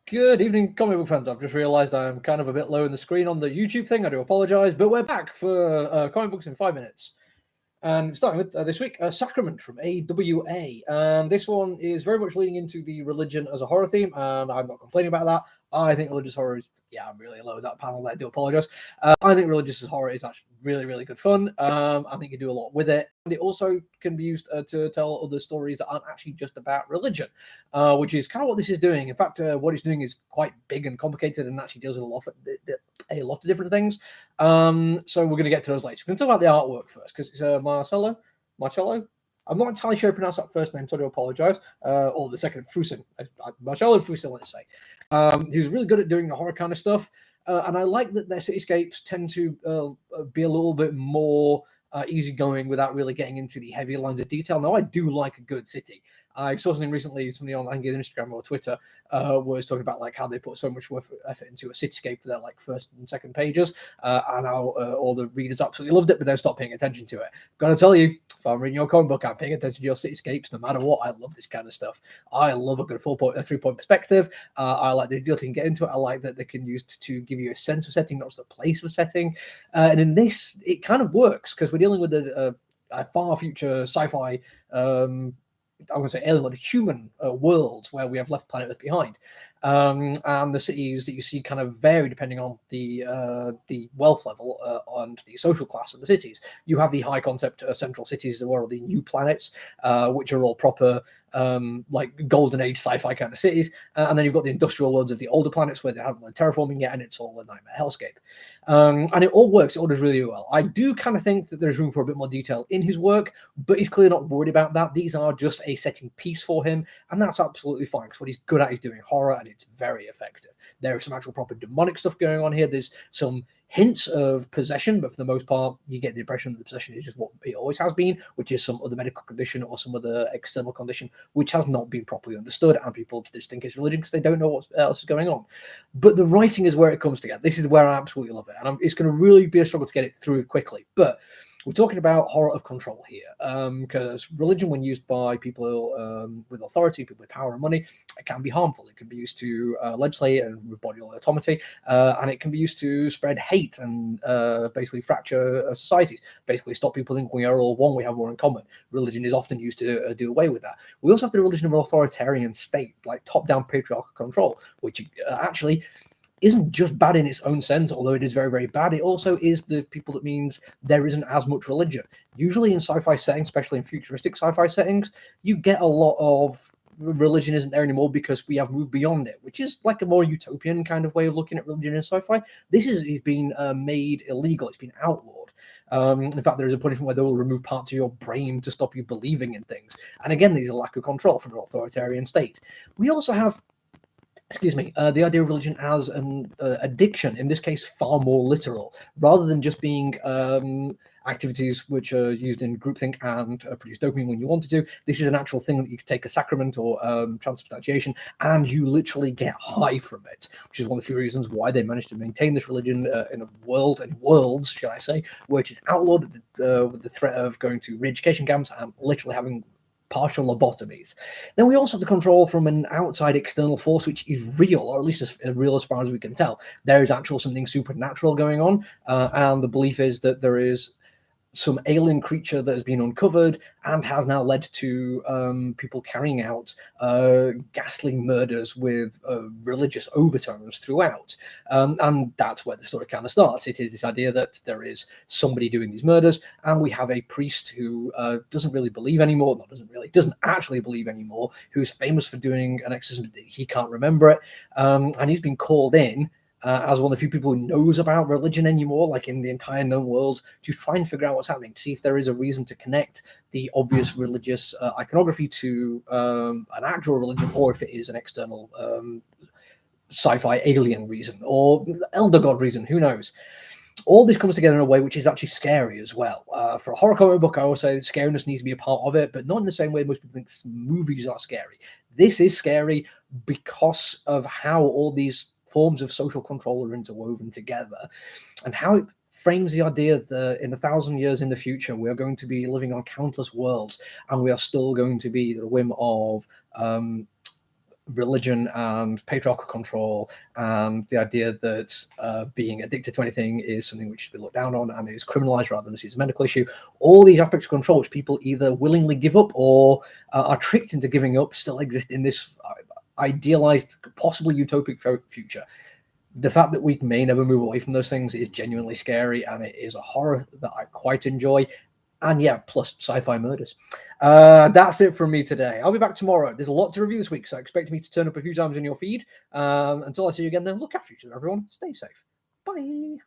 Good evening, comic book fans. I've just realised I'm kind of a bit low in the screen on the YouTube thing. I do apologise, but we're back for comic books in 5 minutes. And starting with this week, Sacrament from AWA. And this one is very much leaning into the religion as a horror theme, and I'm not complaining about that. I think religious horror is, I'm really low in that panel. I do apologise. I think religious horror is actually really, really good fun. I think you do a lot with it. And it also can be used to tell other stories that aren't actually just about religion, which is kind of what this is doing. In fact, what it's doing is quite big and complicated and actually deals with a lot of different things. So we're going to get to those later. We're going to talk about the artwork first because it's Marcello. I'm not entirely sure I pronounce that first name, so I do apologise. Or the second, Fusin. Marcello Fusin, let's say. He was really good at doing the horror kind of stuff. And I like that their cityscapes tend to be a little bit more easygoing without really getting into the heavy lines of detail. Now, I do like a good city. I saw something recently, somebody on Instagram or Twitter was talking about like how they put so much effort into a cityscape for their like first and second pages, and how all the readers absolutely loved it, but then stopped paying attention to it. Got to tell you, if I'm reading your comic book, I'm paying attention to your cityscapes no matter what. I love this kind of stuff. I love a good 3-point perspective. I like the deal they can get into it. I like that they can use to give you a sense of setting, not just a place of setting. And in this, it kind of works because we're dealing with a far future sci-fi. I'm going to say alien, like human world where we have left planet Earth behind, and the cities that you see kind of vary depending on the wealth level and the social class of the cities. You have the high concept central cities, that are the new planets, which are all proper like golden age sci-fi kind of cities, and then you've got the industrial worlds of the older planets where they haven't been terraforming yet, and it's all a nightmare hellscape. And it all works. It all does really well. I do kind of think that there's room for a bit more detail in his work, but he's clearly not worried about that. These are just a setting piece for him, and that's absolutely fine because what he's good at is doing horror, and it's very effective. There is some actual proper demonic stuff going on here. There's some hints of possession, but for the most part, you get the impression that the possession is just what it always has been, which is some other medical condition or some other external condition which has not been properly understood, and people just think it's religion because they don't know what else is going on. But the writing is where it comes together. This is where I absolutely love it, and it's going to really be a struggle to get it through quickly. But we're talking about horror of control here, because religion, when used by people with authority, people with power and money, it can be harmful. It can be used to legislate and remove bodily autonomy, and it can be used to spread hate and basically fracture societies, basically stop people thinking we are all one, we have more in common. Religion is often used to do away with that. We also have the religion of an authoritarian state, like top-down patriarchal control, which actually isn't just bad in its own sense, although it is very, very bad. It also is the people that means there isn't as much religion. Usually in sci-fi settings, especially in futuristic sci-fi settings, you get a lot of religion isn't there anymore because we have moved beyond it, which is like a more utopian kind of way of looking at religion in sci-fi. This is been made illegal. It's been outlawed. In fact, there is a punishment where they will remove parts of your brain to stop you believing in things. And again, there's a lack of control from an authoritarian state. We also have the idea of religion as an addiction, in this case far more literal, rather than just being activities which are used in groupthink and produce dopamine when you want to. This is an actual thing that you can take a sacrament or transubstantiation and you literally get high from it, which is one of the few reasons why they managed to maintain this religion in a world, and worlds, shall I say, where it is outlawed with the threat of going to re-education camps and literally having partial lobotomies. Then we also have the control from an outside external force, which is real, or at least as real as far as we can tell. There is actual something supernatural going on, and the belief is that there is some alien creature that has been uncovered and has now led to people carrying out ghastly murders with religious overtones throughout. And that's where the story kind of starts. It is this idea that there is somebody doing these murders, and we have a priest who doesn't really believe anymore, doesn't actually believe anymore, who's famous for doing an exorcism that he can't remember it, and he's been called in as one of the few people who knows about religion anymore, like in the entire known world, to try and figure out what's happening, to see if there is a reason to connect the obvious religious iconography to an actual religion, or if it is an external sci-fi alien reason, or elder god reason, who knows. All this comes together in a way which is actually scary as well. For a horror comic book, I always say scariness needs to be a part of it, but not in the same way most people think movies are scary. This is scary because of how all these forms of social control are interwoven together, and how it frames the idea that in 1,000 years in the future, we are going to be living on countless worlds, and we are still going to be the whim of religion and patriarchal control, and the idea that being addicted to anything is something which should be looked down on and is criminalized rather than seen as a medical issue. All these aspects of control which people either willingly give up or are tricked into giving up still exist in this idealized, possibly utopic future. The fact that we may never move away from those things is genuinely scary, and it is a horror that I quite enjoy. And yeah, plus sci-fi murders. That's it from me today. I'll be back tomorrow. There's a lot to review this week, so expect me to turn up a few times in your feed. Until I see you again, then look after each other, everyone. Stay safe. Bye.